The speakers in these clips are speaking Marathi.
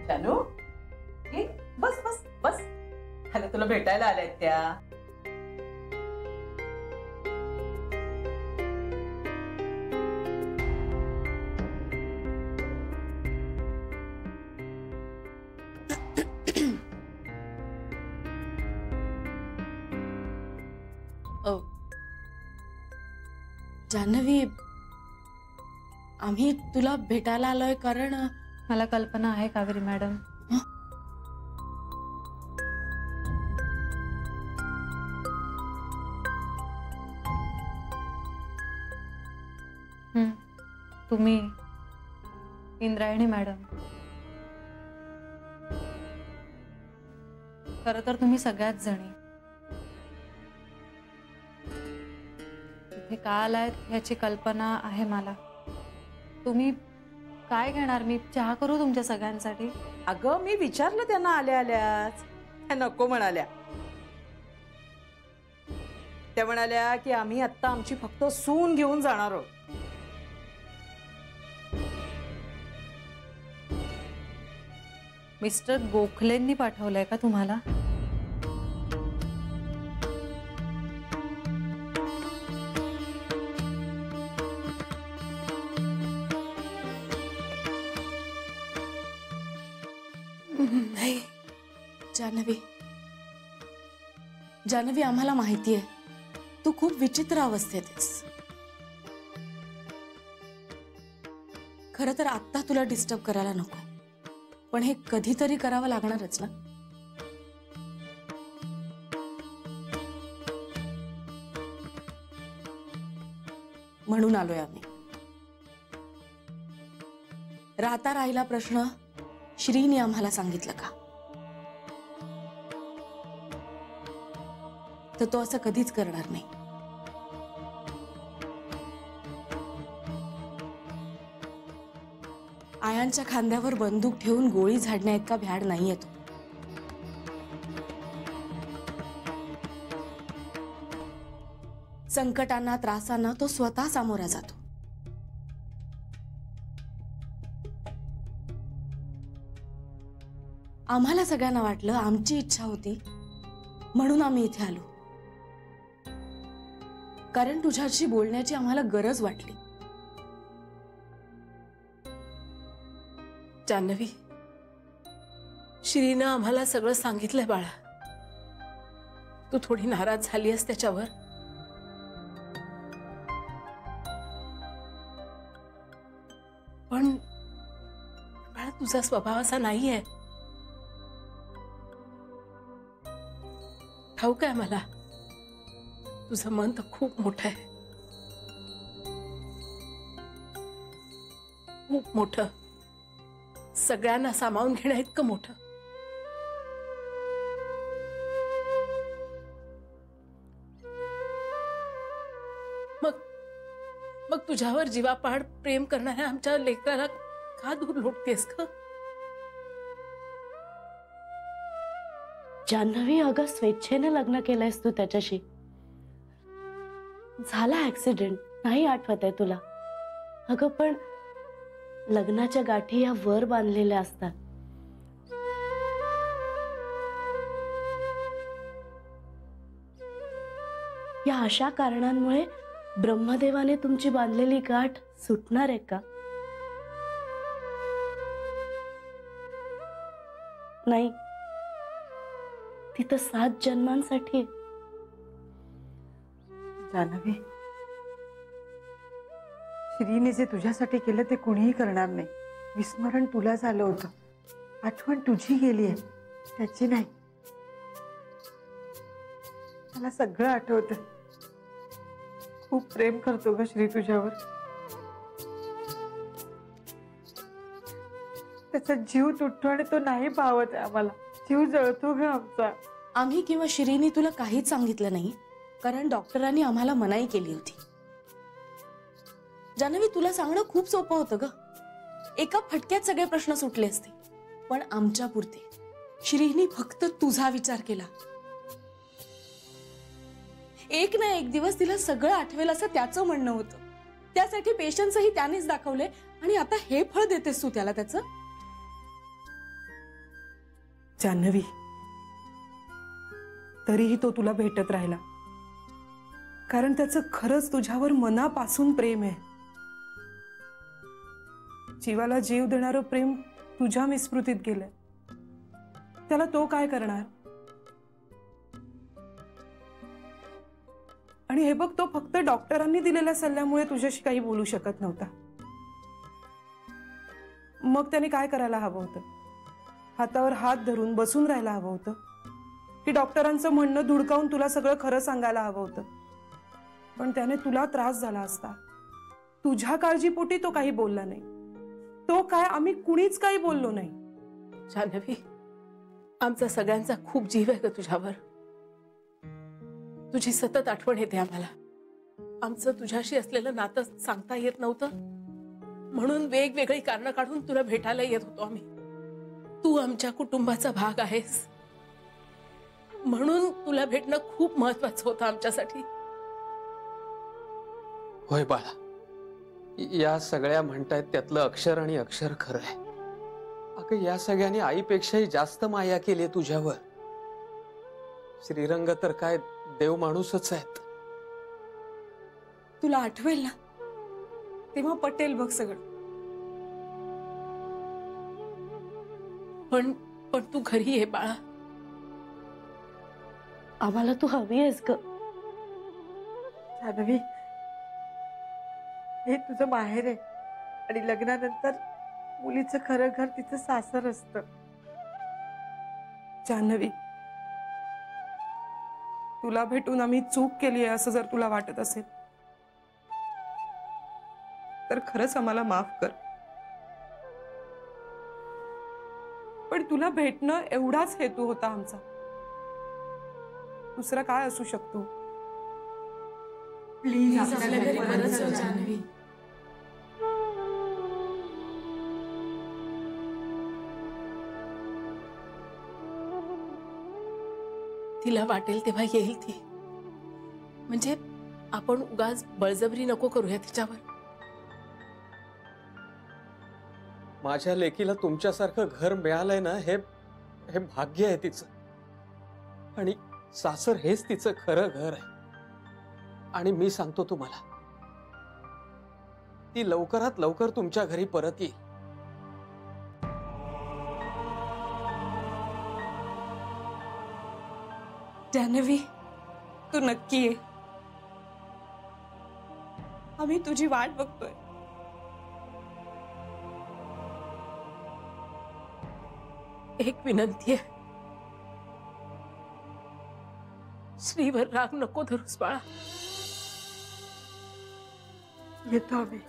जानू बस बस बस, अरे तुला भेटायला आल्यात त्या. जान्हवी, आम्ही तुला भेटायला आलोय कारण मला कल्पना आहे कावेरी मॅडम. तुम्ही इंद्रायणी मॅडम, खरं तर तुम्ही सगळ्याच जणी इथे का आलायत याची कल्पना आहे मला. तुम्ही काय घेणार? मी चहा करू तुमच्या सगळ्यांसाठी? अगं मी विचारलं त्यांना आल्या आल्याच, त्या नको म्हणाल्या. त्या म्हणाल्या की आम्ही आता आमची फक्त सून घेऊन जाणार आहोत. मिस्टर गोखलेंनी पाठवलंय का तुम्हाला? नाही जान्हवी, जान्हवी आम्हाला माहिती आहे तू खूप विचित्र अवस्थेत आहेस. खरं तर आत्ता तुला डिस्टर्ब करायला नको, पण हे कधीतरी करावं लागणारच ना. म्हणून आलोय आम्ही. राहता राहिला प्रश्न श्रीने आम्हाला सांगितलं का? तर तो असं कधीच करणार नाही. आयांच्या खांद्यावर बंदूक ठेवून गोळी झाडण्या इतका भ्याड नाहीये तो. संकटांना त्रासांना तो स्वतः सामोरा जातो. आम्हाला सगळ्यांना वाटलं, आमची इच्छा होती म्हणून आम्ही इथे आलो, कारण तुझ्याशी बोलण्याची आम्हाला गरज वाटली. जान्हवी, श्रीनं आम्हाला सगळं सांगितलंय बाळा. तू थोडी नाराज झाली आहेस त्याच्यावर. पण बाळा तुझा स्वभाव असा नाहीये. ठाऊक आहे मला, तुझं मन तर खूप मोठं आहे, खूप मोठं, सगळ्यांना सामावून घेण्या इतकं मोठं. मग तुझ्यावर जीवापाड प्रेम करणाऱ्या आमच्या लेकराला का दूर लोटतेस का? जान्हवी, अगं स्वेच्छेने लग्न केलंयस तू त्याच्याशी. झाला ऍक्सिडेंट, नाही आठवत आहे तुला? अगं पण लग्नाच्या गाठी या वर बांधलेल्या असतात. या अशा कारणांमुळे ब्रह्मदेवाने तुमची बांधलेली गाठ सुटणार आहे का? नाही, ती तर 7 जन्मांसाठी. जान्हवी, श्रीने जे तुझ्यासाठी केलं ते कुणीही करणार नाही. विस्मरण तुला झालं होतं, आठवण तुझी गेली आहे, त्याची नाही. मला सगळं आठवतं. खूप प्रेम करतो ग श्री तुझ्यावर. त्याचा जीव तुटतो आणि तो नाही पावत आहे आम्हाला. जीव जळतो ग आमचा. आम्ही किंवा श्रीनी तुला काहीच सांगितलं नाही, कारण डॉक्टरांनी आम्हाला मनाई केली होती. जान्हवी, तुला सांगणं खूप सोपं होतं ग. एका फटक्यात सगळे प्रश्न सुटले असते. पण आमच्या पुरते श्रीनी फक्त तुझा विचार केला. एक ना एक दिवस तिला सगळं आठवेल असं त्याचं म्हणणं होतं. त्यासाठी पेशन्सही त्यानेच दाखवले आणि आता हे फळ देतेस तू त्याला त्याचं. जान्हवी, तरीही तो तुला भेटत राहिला, कारण त्याचं खरंच तुझ्यावर मनापासून प्रेम आहे. जीवाला जीव देणारं प्रेम तुझ्या विस्मृतीत गेलंय. त्याला तो काय करणार? आणि हे बघ, तो फक्त डॉक्टरांनी दिलेल्या सल्ल्यामुळे तुझ्याशी काही बोलू शकत नव्हता. मग त्याने काय करायला हवं होतं? हातावर हात धरून बसून राहायला हवं होतं, की डॉक्टरांचं म्हणणं धुडकावून तुला सगळं खरं सांगायला हवं होतं? पण त्याने तुला त्रास झाला असता. तुझ्या काळजीपोटी तो काही बोलला नाही. तो काय, आम्ही कुणीच काही बोललो नाही. जान्हवी, आमचा सगळ्यांचा खूप जीव आहे ग तुझ्यावर. तुझी सतत आठवण येते आम्हाला. आमचं तुझ्याशी असलेलं नातं सांगता येत नव्हतं, म्हणून वेगवेगळी कारणं काढून तुला भेटायला येत होतो आम्ही. तू आमच्या कुटुंबाचा भाग आहेस, म्हणून तुला भेटणं खूप महत्वाचं होतं आमच्यासाठी. होय बाळा, या सगळ्या म्हणतायत त्यातलं अक्षर आणि अक्षर खरं आहे. अगं, या सगळ्यांनी आईपेक्षाही जास्त माया केली तुझ्यावर. श्रीरंग तर काय देव माणूसच आहेत. तुला आठवेल ना, तेव्हा पटेल बघ सगळं. पण तू घरी ये बाळा. आम्हाला तू हवी आहेस ग. जान्हवी, हे तुझं माहेर आहे आणि लग्नानंतर मुलीचं खरं घर तिचं सासर असतं. जान्हवी, तुला भेटून आम्ही चूक केली आहे असं जर तुला वाटत असेल तर खरंच आम्हाला माफ कर. पण तुला भेटणं एवढाच हेतू होता आमचा. दुसरा काय असू शकतो? प्लीज आपल्याला घरी परत जाऊ जान्हवी. तिला वाटेल तेव्हा येईल ती. म्हणजे आपण उगाच बळजबरी नको करूया तिच्यावर. माझ्या लेकीला तुमच्यासारखं घर मिळालंय ना, हे भाग्य आहे तिचं. आणि सासर हेच तिचं खरं घर आहे. आणि मी सांगतो तुम्हाला, ती लवकरात लवकर तुमच्या घरी परत येईल. जान्हवी, तू नक्की ये. आम्ही तुझी वाट बघतोय. एक विनंती आहे, श्रीवर राग नको धरूस बाळा. येतो आम्ही.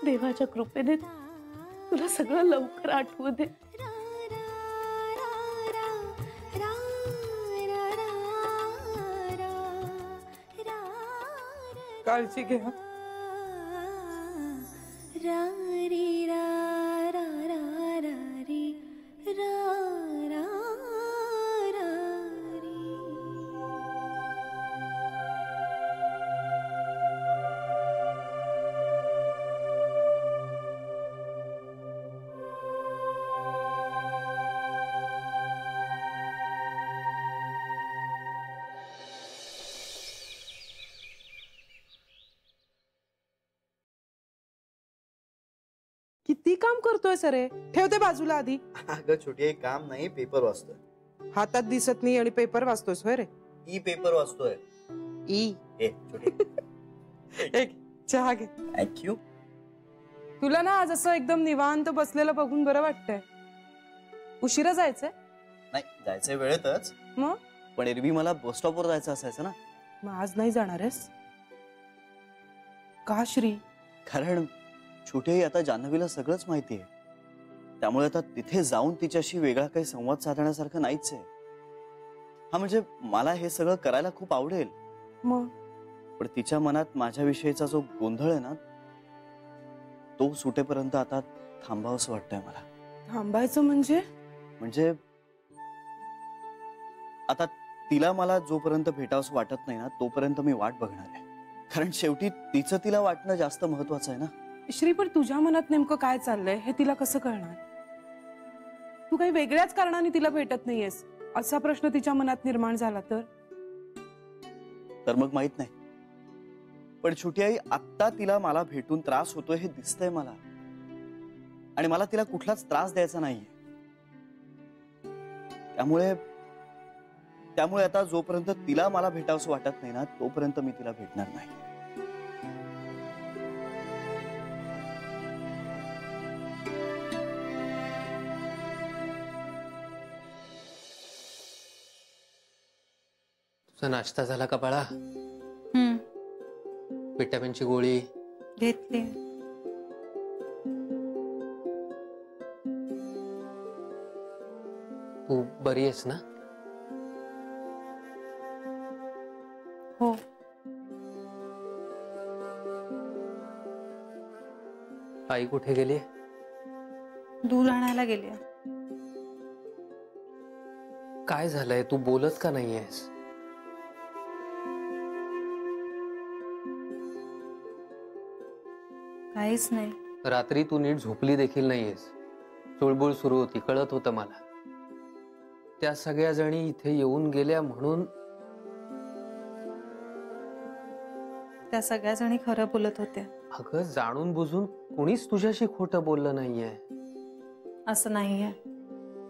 देवाच्या कृपेने तुला सगळं लवकर आठवू दे. काळजी घ्या. किती काम करतोय सरे? ठेवते बाजूला आधी. अगं छोटी, एक काम नाही, पेपर वाचतोय. हातात दिसत नाही आणि पेपर वाचतोयस होय रे? ई पेपर वाचतोय. ई ए छोटे एक चहा घे. थँक्यू. तुला ना आज असं एकदम निवांत बसलेलं बघून बरं वाटतंय. उशिरा जायचंय? नाही जायचंय वेळेतच, मग पण एरवी मला बस स्टॉपवर जायचं असायचं ना. मग आज नाही जाणार आहेस का श्री? कारण छोटे आता जान्हवीला सगळंच माहिती आहे, त्यामुळे आता तिथे जाऊन तिच्याशी वेगळा काही संवाद साधण्यासारखं नाहीच आहे. हा म्हणजे मला हे सगळं करायला खूप आवडेल, मग पण तिच्या मनात माझ्याविषयीचा जो गोंधळ आहे ना, तो सुटेपर्यंत आता थांबावंसं वाटतंय मला. थांबायचं म्हणजे? म्हणजे आता तिला मला जोपर्यंत भेटावंसं वाटत नाही ना, तोपर्यंत मी वाट बघणार आहे. कारण शेवटी तिचं तिला वाटणं जास्त महत्वाचं आहे ना. श्री, पण तुझ्या मनात नेमकं काय चाललंय हे तिला कसं कळणार? तू काही वेगळ्याच कारणाने तिला भेटत नाहीयेस असा प्रश्न तिच्या मनात निर्माण झाला तर मग माहित नाही, पण छोटी आई आत्ता तिला मला भेटून त्रास होतोय हे दिसतंय मला, आणि मला तिला कुठलाच त्रास द्यायचा नाहीये. त्यामुळे आता जोपर्यंत तिला मला भेटावंसं वाटत नाही ना, तोपर्यंत मी तिला भेटणार नाही. तुझा नाश्ता झाला का बाळा? विटॅमिनची गोळी घेतली. तू बरी आहेस ना? हो. आई कुठे गेली? दूध आणायला गेली. काय झालंय? तू बोलत का नाहीयेस? काहीच नाही. रात्री तू नीट झोपली देखील नाहीयेस. चुळबुळ सुरू होती, कळत होतं मला. त्या सगळ्या जणी इथे येऊन गेल्या म्हणून त्या सगळ्या जणी खरं बोलत होत्या. अगं, जाणून बुजून कुणीच तुझ्याशी खोटं बोललं नाहीये. असं नाहीये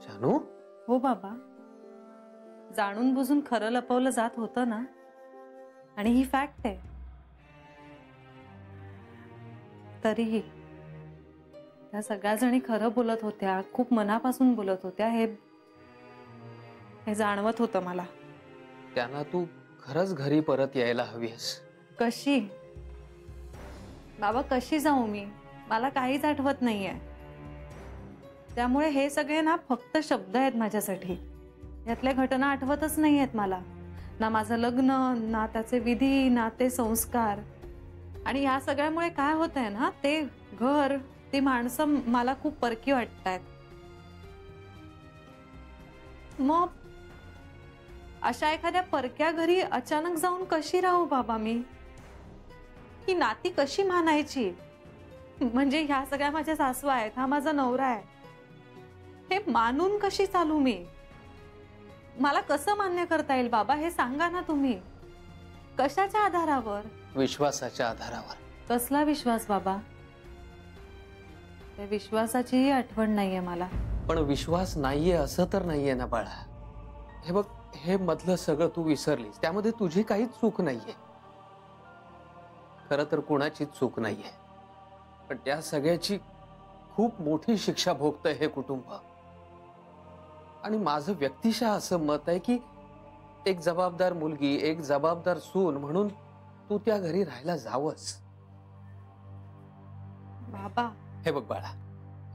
जानू. हो बाबा, जाणून बुजून खरं लपवलं जात होतं ना, आणि ही फॅक्ट आहे. तरीही त्या सगळ्या जणी खरं बोलत होत्या, खूप मनापासून बोलत होत्या, हे जाणवत होतं मला. त्यांना तू खरंच घरी परत यायला हवीस. कशी बाबा, कशी जाऊ मी? मला काहीच आठवत नाहीये. त्यामुळे हे सगळे ना फक्त शब्द आहेत माझ्यासाठी. यातल्या घटना आठवतच नाहीयेत मला. ना माझं लग्न, ना त्याचे विधी, ना ते संस्कार. आणि या सगळ्यामुळे काय होतंय ना, ते घर, ती माणसं मला खूप परकी वाटतायत. मग अशा एखाद्या परक्या घरी अचानक जाऊन कशी राहू बाबा मी? ही नाती कशी मानायची? म्हणजे ह्या सगळ्या माझ्या सासू आहेत, हा माझा नवरा आहे, हे मानून कशी चालू मी? मला कसं मान्य करता येईल बाबा, हे सांगा ना तुम्ही. कशाच्या आधारावर? विश्वासाच्या आधारावर. कसला विश्वास बाबा? त्या विश्वासाचीही आठवण नाहीये मला. पण विश्वास नाहीये असं तर नाहीये ना बाळा. हे बघ, हे मधलं सगळं तू विसरलीस. त्यामध्ये तुझी काहीच चूक नाहीये. खरं तर कुणाचीच चूक नाहीये, पण त्या सगळ्याची खूप मोठी शिक्षा भोगतंय हे कुटुंब. आणि माझं व्यक्तिशः असं मत आहे की एक जबाबदार मुलगी, एक जबाबदार सून म्हणून तू त्या घरी राहायला जावंस. बाबा हे बघ बाळा,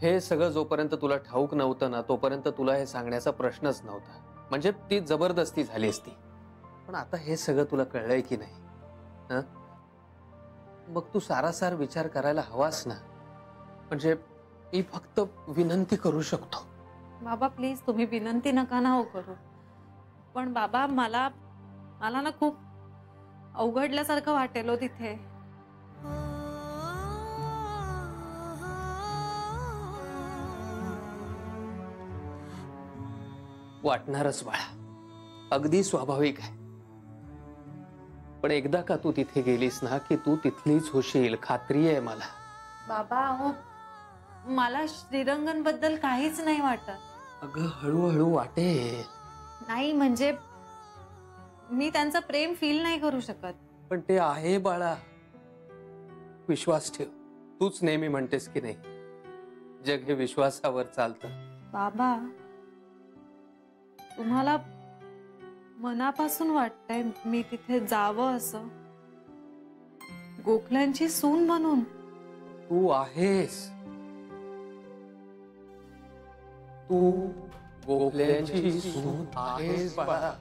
हे सगळं जोपर्यंत तुला ठाऊक नव्हतं ना, तोपर्यंत तुला हे सांगण्याचा प्रश्नच नव्हता. म्हणजे ती जबरदस्ती झाली असती. पण आता हे सगळं तुला कळलंय की नाही? हं? मग तू सारासार विचार करायला हवास ना. म्हणजे मी फक्त विनंती करू शकतो. बाबा प्लीज, तुम्ही विनंती नका ना हो करू. पण बाबा, मला ना खूप अवघडल्यासारखं वाटेल हो तिथे. वाटणारच बाळा, अगदी स्वाभाविक आहे. पण एकदा का तू तिथे गेलीस ना, की तू तिथलीच होशील, खात्री आहे मला. बाबा अहो, मला श्रीरंगनबद्दल काहीच नाही वाटत. अगं, हळूहळू वाटेल. नाही म्हणजे मी त्यांचं प्रेम फील नाही करू शकत. पण ते आहे बाळा, विश्वास ठेव. तूच नेहमी म्हणतेस की नाही, जग हे विश्वासावर चालतं. बाबा, तुम्हाला मनापासून वाटतंय मी तिथे जावं असं, गोखल्यांची सून म्हणून? तू आहेस, तू गोखल्यांची सून आहेस बाळा.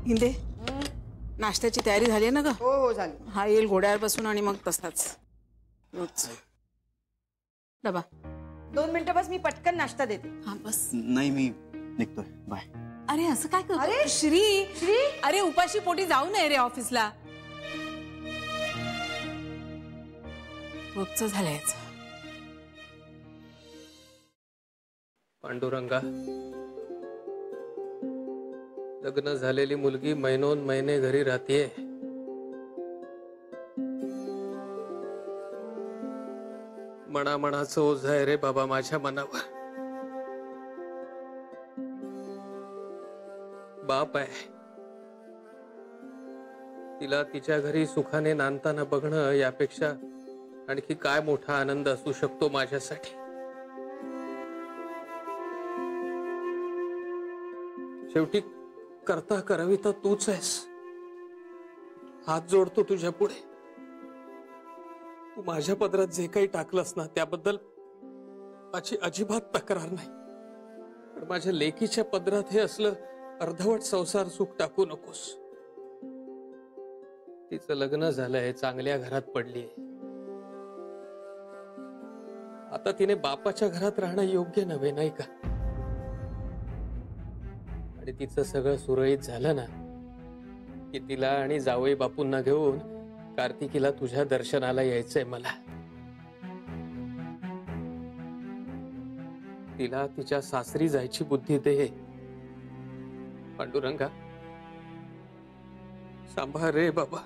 हिंदे नाश्त्याची तयारी झाली आहे ना ग? हो हो झाली. हा येईल घोड्यावर बसून आणि मग तसाच रोज डबा. 2 मिनिटं बस, मी पटकन नाश्ता देते. हा बस. नाही, मी निघतोय. बाय. अरे असं काय करतो? अरे श्री श्री अरे उपाशी पोटी जाऊ नये रे ऑफिसला. रोजचं झालंय याचं. पांडुरंगा, लग्न झालेली मुलगी महिनोन महिने घरी राहतेय. मनाचं ओझ आहे रे बाबा माझ्या मनावर. बाप आहे, तिला तिच्या घरी सुखाने नांदताना बघणं यापेक्षा आणखी काय मोठा आनंद असू शकतो माझ्यासाठी. शेवटी करता करविता तूच आहेस. हात जोडतो तुझ्या पुढे. तू माझ्या पदरात जे काही टाकलंस ना त्याबद्दल माझी अजिबात तक्रार नाही, पण माझ्या लेकीच्या पदरात हे असलं अर्धवट संसार सुख टाकू नकोस. तिचं लग्न झालंय, चांगल्या घरात पडलीये. आता तिने बापाच्या घरात राहणं योग्य नव्हे नाही का? आणि तिचं सगळं सुरळीत झालं ना की तिला आणि जावई बापूंना घेऊन कार्तिकीला तुझ्या दर्शनाला यायचंय मला. तिला तिच्या सासरी जायची बुद्धी दे पांडुरंगा. सांभाळ रे बाबा.